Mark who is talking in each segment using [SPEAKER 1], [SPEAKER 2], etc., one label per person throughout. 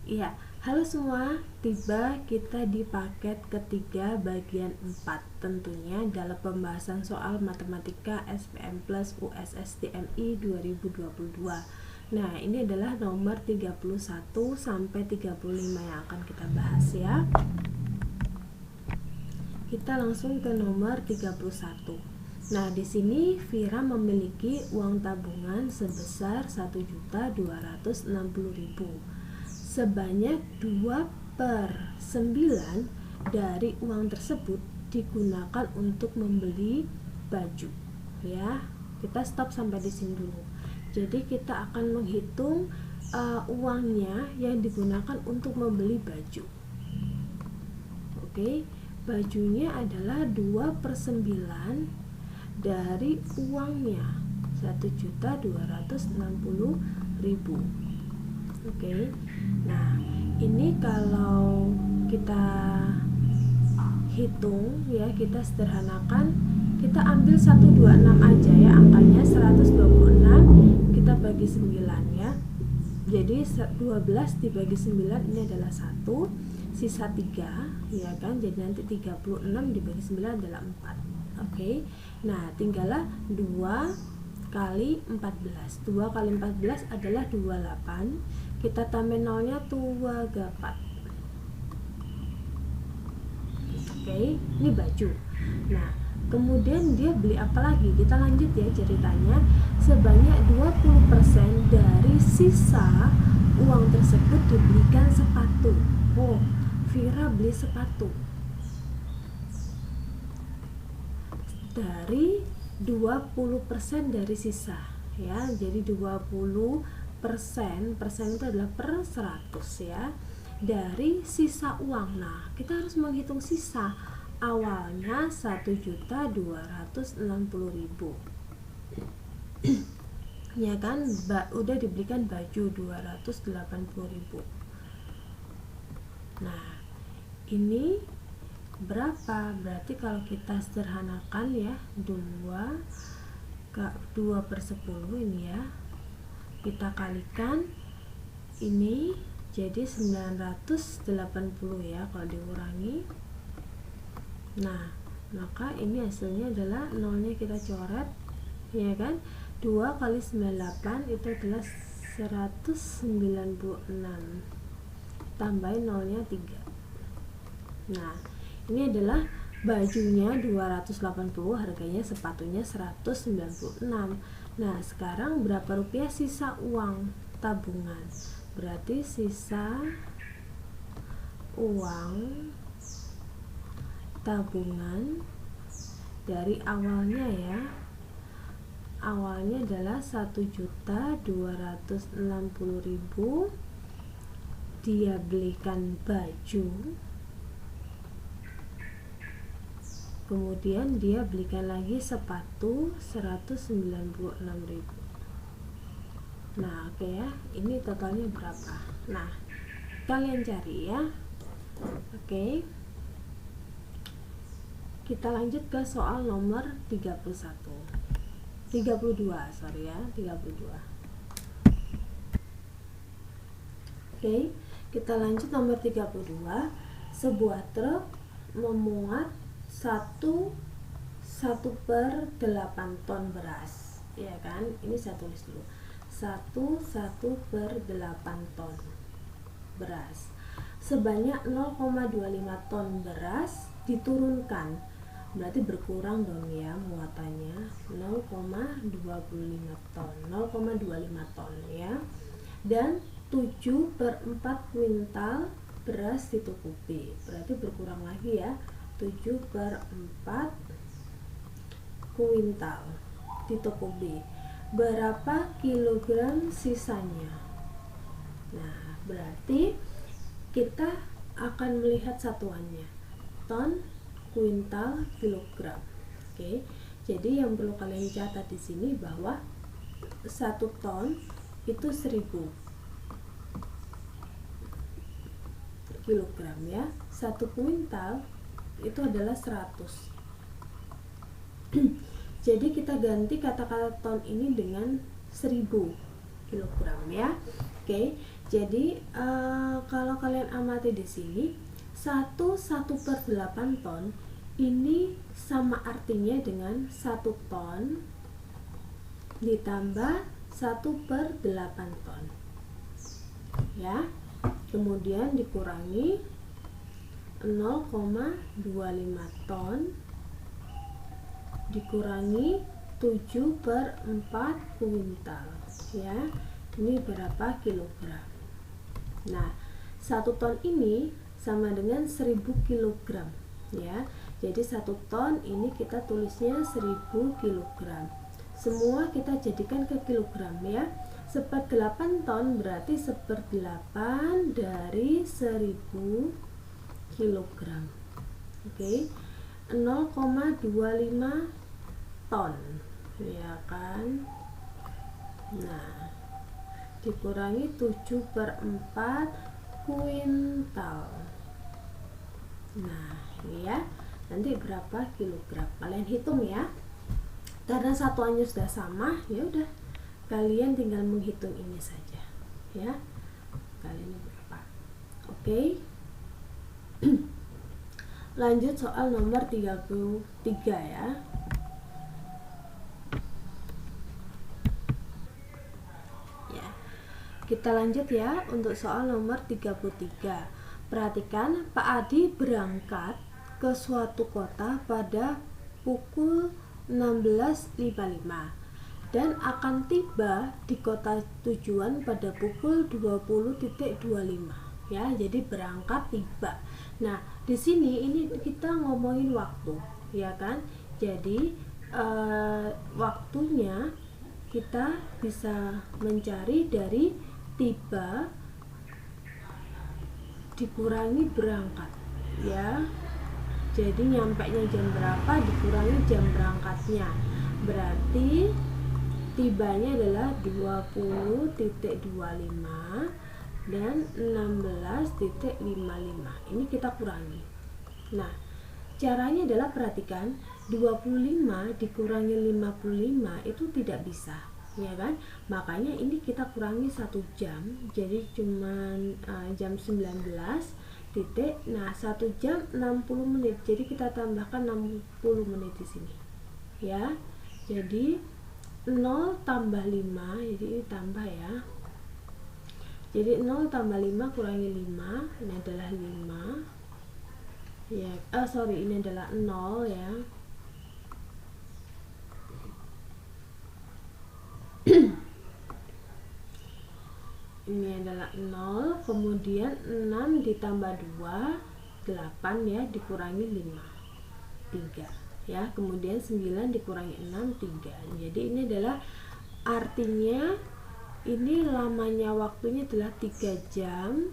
[SPEAKER 1] Iya, halo semua, tiba kita di paket ketiga bagian 4 tentunya dalam pembahasan soal matematika SPM Plus USSTMI 2022. Nah, ini adalah nomor 31 sampai 35 yang akan kita bahas ya. Kita langsung ke nomor 31. Nah, di sini Vira memiliki uang tabungan sebesar 1.260.000. Sebanyak 2/9 dari uang tersebut digunakan untuk membeli baju. Ya, kita stop sampai di sini dulu. Jadi kita akan menghitung uangnya yang digunakan untuk membeli baju. Oke, bajunya adalah 2/9 dari uangnya 1.260.000. Oke. Nah, ini kalau kita hitung ya, kita sederhanakan, kita ambil 126 aja ya, angkanya 126 kita bagi 9 ya. Jadi 12 dibagi 9 ini adalah 1, sisa 3 ya kan. Jadi nanti 36 dibagi 9 adalah 4. Oke. Nah, tinggallah 2 kali 14. 2 kali 14 adalah 28. Kita tambah nolnya 24. Oke, ini baju. Nah, kemudian dia beli apa lagi? Kita lanjut ya ceritanya. Sebanyak 20% dari sisa uang tersebut dibelikan sepatu. Oh, Vira beli sepatu. Dari 20% dari sisa ya. Jadi 20%, persen itu adalah per 100 ya, dari sisa uang. Nah, kita harus menghitung sisa. Awalnya 1.260.000 ya kan, udah dibelikan baju 280.000. Nah, ini berapa? Berarti kalau kita sederhanakan ya, 2/10 ini ya, kita kalikan ini jadi 980 ya kalau dikurangi. Nah, maka ini hasilnya adalah nolnya kita coret ya kan. 2 kali 98 itu adalah 196, tambahin nolnya 3. Nah, ini adalah bajunya 280, harganya, sepatunya 196. Nah, sekarang berapa rupiah sisa uang tabungan? Berarti sisa uang tabungan dari awalnya ya. Awalnya adalah 1.260.000. Dia belikan baju. Kemudian dia belikan lagi sepatu 196.000. Nah, oke ya, ini totalnya berapa? Nah, kalian cari ya. Oke. Kita lanjut ke soal nomor 32, sorry ya, 32. Oke, kita lanjut nomor 32. Sebuah truk memuat 1/8 ton beras ya kan. Ini saya tulis dulu, 1/8 ton beras. Sebanyak 0,25 ton beras diturunkan, berarti berkurang dong ya muatannya, 0,25 ton, 0,25 ton ya. Dan 7/4 kuintal beras ditukupi, berarti berkurang lagi ya, 7/4 kuintal di toko B. Berapa kilogram sisanya? Nah, berarti kita akan melihat satuannya, ton, kuintal, kilogram. Oke. Jadi yang perlu kalian catat di sini bahwa 1 ton itu 1000 kilogram ya. 1 kuintal itu adalah 100. Jadi kita ganti kata-kata ton ini dengan 1000 kilogram ya. Oke. Jadi kalau kalian amati di sini 1/8 ton ini sama artinya dengan 1 ton ditambah 1/8 ton ya, kemudian dikurangi 0,25 ton dikurangi 7/4 kuintal ya, ini berapa kilogram. Nah 1 ton ini sama dengan 1000 kilogram ya, jadi 1 ton ini kita tulisnya 1000 kilogram. Semua kita jadikan ke kilogram ya. 1/8 ton berarti 1/8 dari 1000 kilogram. Oke, 0,25 ton ya kan. Nah dikurangi 7/4 kuintal. Nah ini ya, nanti berapa kilogram kalian hitung ya, karena satuannya sudah sama ya udah kalian tinggal menghitung ini saja ya, kalian berapa. Oke. Lanjut soal nomor 33 ya. Kita lanjut ya untuk soal nomor 33. Perhatikan, Pak Adi berangkat ke suatu kota pada pukul 16.55 dan akan tiba di kota tujuan pada pukul 20.25 ya. Jadi berangkat tiba. Nah, di sini ini kita ngomongin waktu, ya kan? Jadi waktunya kita bisa mencari dari tiba dikurangi berangkat ya. Jadi nyampainya jam berapa dikurangi jam berangkatnya, berarti tibanya adalah 20.25 dan 16.55. Ini kita kurangi. Nah caranya adalah perhatikan, 25 dikurangi 55 itu tidak bisa ya kan, makanya ini kita kurangi 1 jam, jadi cuman jam 19 titik. Nah 1 jam 60 menit, jadi kita tambahkan 60 menit di sini ya. Jadi 0 tambah 5, jadi ini tambah ya, jadi 0 tambah 5 kurangi 5, ini adalah 5 ya, ini adalah 0 ya. Ini adalah 0, kemudian 6 ditambah 2 8 ya, dikurangi 5 3 ya, kemudian 9 dikurangi 6 3. Jadi ini adalah artinya ini lamanya waktunya adalah 3 jam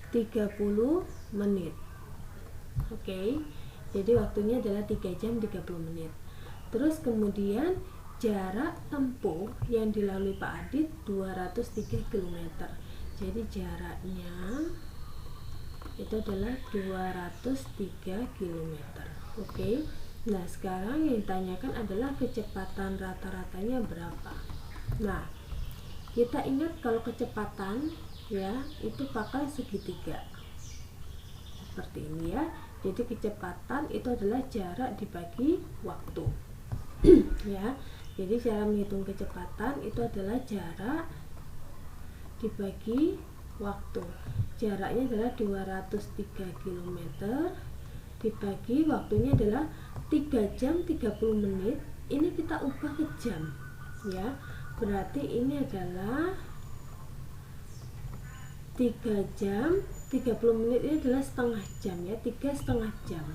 [SPEAKER 1] 30 menit. Oke, jadi waktunya adalah 3 jam 30 menit. Terus kemudian jarak tempuh yang dilalui Pak Adit 203 km. Jadi jaraknya itu adalah 203 km. Oke. Nah, sekarang yang ditanyakan adalah kecepatan rata-ratanya berapa. Nah, kita ingat kalau kecepatan ya itu pakai segitiga. Seperti ini ya. Jadi kecepatan itu adalah jarak dibagi waktu. Ya. Jadi cara menghitung kecepatan itu adalah jarak dibagi waktu. Jaraknya adalah 203 km dibagi waktunya adalah 3 jam 30 menit. Ini kita ubah ke jam ya. Berarti ini adalah 3 jam 30 menit, ini adalah setengah jam ya, 3,5 jam.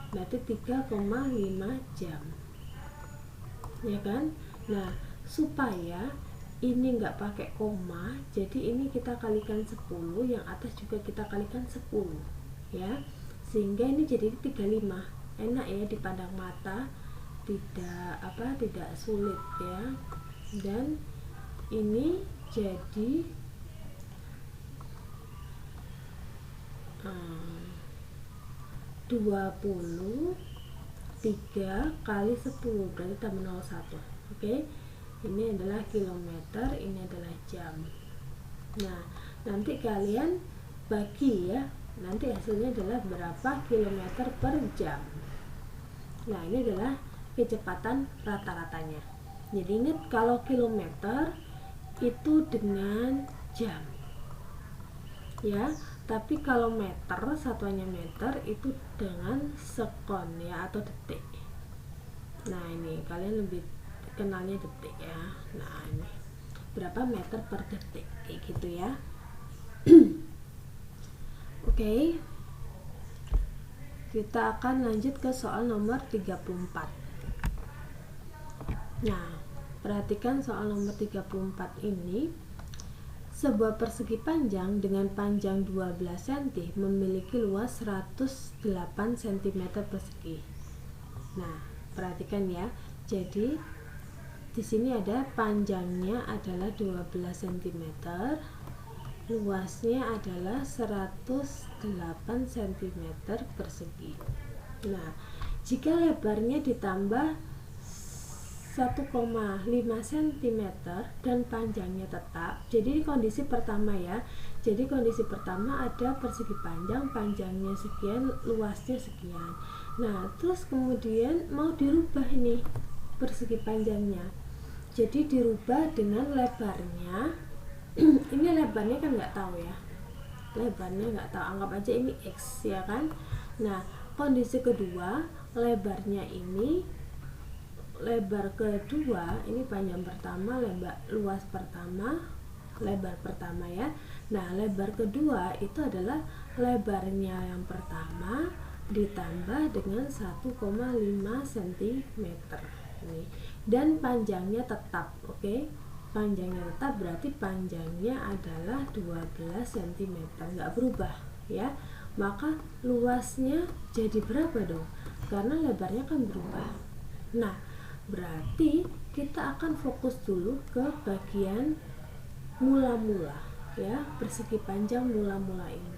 [SPEAKER 1] Berarti 3,5 jam. Ya kan? Nah, supaya ini enggak pakai koma, jadi ini kita kalikan 10, yang atas juga kita kalikan 10 ya. Sehingga ini jadi 35. Enak ya dipandang mata, tidak sulit ya. Dan ini jadi 23 kali 10 berarti tambah 01. Oke. Ini adalah kilometer, ini adalah jam. Nah, nanti kalian bagi ya, nanti hasilnya adalah berapa kilometer per jam. Nah, ini adalah kecepatan rata-ratanya. Jadi ingat, kalau kilometer itu dengan jam ya, tapi kalau meter, satuannya meter, itu dengan sekon ya, atau detik. Nah, ini kalian lebih kenalnya detik ya. Nah, ini berapa meter per detik, kayak gitu ya. Oke. Kita akan lanjut ke soal nomor 34. Nah, perhatikan soal nomor 34 ini. Sebuah persegi panjang dengan panjang 12 cm memiliki luas 108 cm persegi. Nah, perhatikan ya. Jadi di sini ada panjangnya adalah 12 cm, luasnya adalah 108 cm persegi. Nah, jika lebarnya ditambah 1,5 cm dan panjangnya tetap, jadi kondisi pertama ya. Jadi kondisi pertama ada persegi panjang, panjangnya sekian, luasnya sekian. Nah, terus kemudian mau dirubah ini persegi panjangnya. Jadi dirubah dengan lebarnya. Ini lebarnya kan nggak tahu ya, lebarnya nggak tahu, anggap aja ini X ya kan. Nah, kondisi kedua, lebarnya ini, lebar kedua ini panjang pertama, luas pertama, lebar pertama ya. Nah, lebar kedua itu adalah lebarnya yang pertama ditambah dengan 1,5 cm ini, dan panjangnya tetap. Oke. Panjangnya tetap berarti panjangnya adalah 12 cm, nggak berubah ya. Maka luasnya jadi berapa dong? Karena lebarnya kan berubah. Nah, berarti kita akan fokus dulu ke bagian mula-mula ya, persegi panjang mula-mula ini.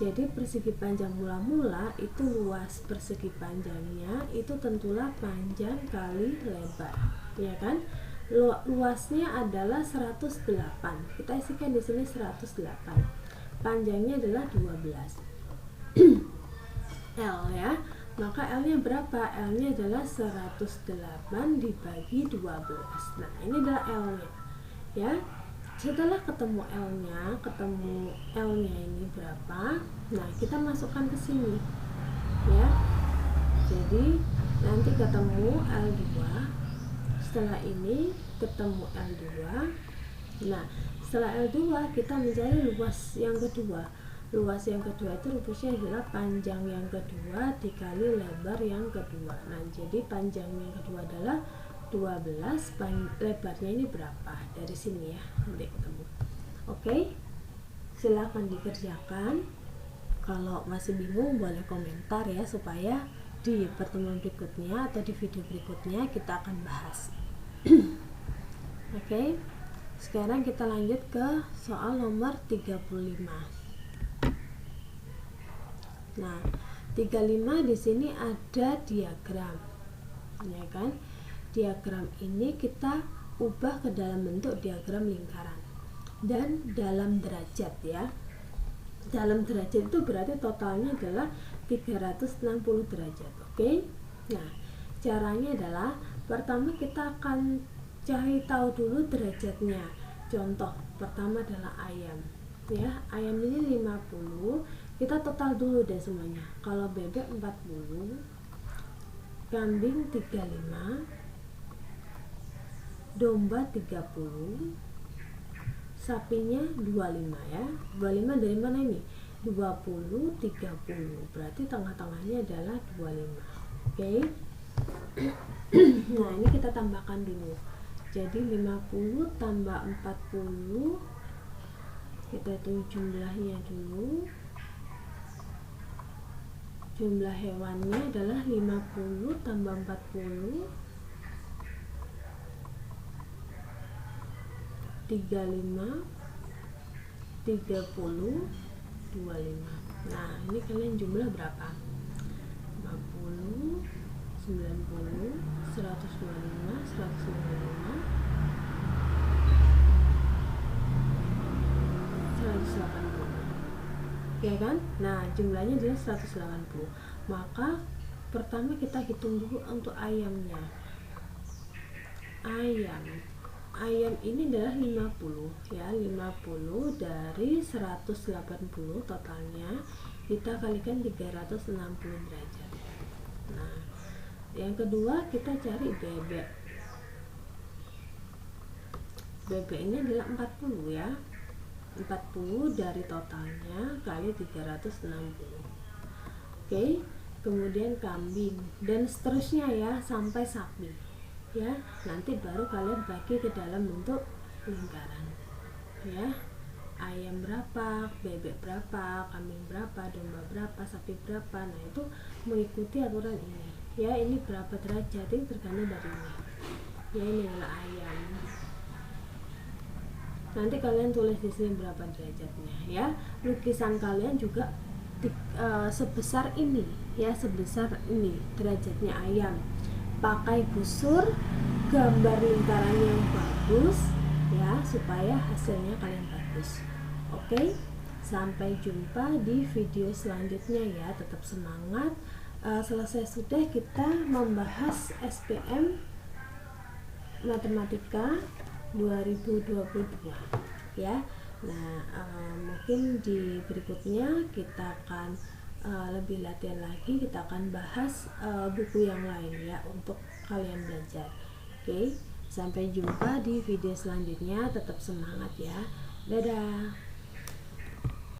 [SPEAKER 1] Jadi persegi panjang mula-mula itu luas persegi panjangnya itu tentulah panjang kali lebar, ya kan? Luasnya adalah 108. Kita isikan di sini 108. Panjangnya adalah 12. L ya. Maka L-nya berapa? L-nya adalah 108 dibagi 12. Nah, ini adalah L-nya. Ya. Setelah ketemu L-nya ini berapa? Nah, kita masukkan ke sini. Ya. Jadi nanti ketemu L2. Setelah ini ketemu L2. Nah, setelah L2 kita mencari luas yang kedua. Luas yang kedua itu rumusnya adalah panjang yang kedua dikali lebar yang kedua. Nah, jadi panjang yang kedua adalah 12, lebarnya ini berapa? Dari sini ya, nanti ketemu. Oke, silahkan dikerjakan. Kalau masih bingung boleh komentar ya, supaya di pertemuan berikutnya atau di video berikutnya kita akan bahas. Oke, sekarang kita lanjut ke soal nomor 35. Nah, 35 di sini ada diagram, ya kan? Diagram ini kita ubah ke dalam bentuk diagram lingkaran dan dalam derajat ya. Dalam derajat itu berarti totalnya adalah 360 derajat. Oke. Nah, caranya adalah pertama kita akan cari tahu dulu derajatnya. Contoh pertama adalah ayam. Ya, ayam ini 50. Kita total dulu deh semuanya. Kalau bebek 40, kambing 35, domba 30, sapinya 25 ya. 25 dari mana ini? 20, 30. Berarti tengah-tengahnya adalah 25. Oke. Nah, ini kita tambahkan dulu. Jadi 50 tambah 40, kita hitung jumlahnya dulu. Jumlah hewannya adalah 50 tambah 40, 35, 30, 25. Nah, ini kalian jumlah berapa? 50, 90, 125, 195, ya kan? Nah, jumlahnya adalah 180. Maka pertama kita hitung dulu untuk ayamnya. Ayam ini adalah 50 ya, 50 dari 180 totalnya kita kalikan 360 derajat. Nah, yang kedua kita cari bebek. Bebek ini adalah 40 ya. 40 dari totalnya kali 360. Oke, kemudian kambing dan seterusnya ya sampai sapi. Ya, nanti baru kalian bagi ke dalam bentuk lingkaran. Ya. Ayam berapa, bebek berapa, kambing berapa, domba berapa, sapi berapa. Nah, itu mengikuti aturan ini. Ya, ini berapa derajat ini tergantung dari ini. Ya, ini adalah ayam. Nanti kalian tulis di sini berapa derajatnya ya. Lukisan kalian juga sebesar ini ya, sebesar ini derajatnya ayam. Pakai busur, gambar lingkaran yang bagus ya, supaya hasilnya kalian bagus. Oke, sampai jumpa di video selanjutnya ya. Tetap semangat. Selesai sudah kita membahas SPM Matematika 2022 ya. Nah, mungkin di berikutnya kita akan lebih latihan lagi, kita akan bahas buku yang lain ya untuk kalian belajar. Oke, sampai jumpa di video selanjutnya. Tetap semangat ya. Dadah.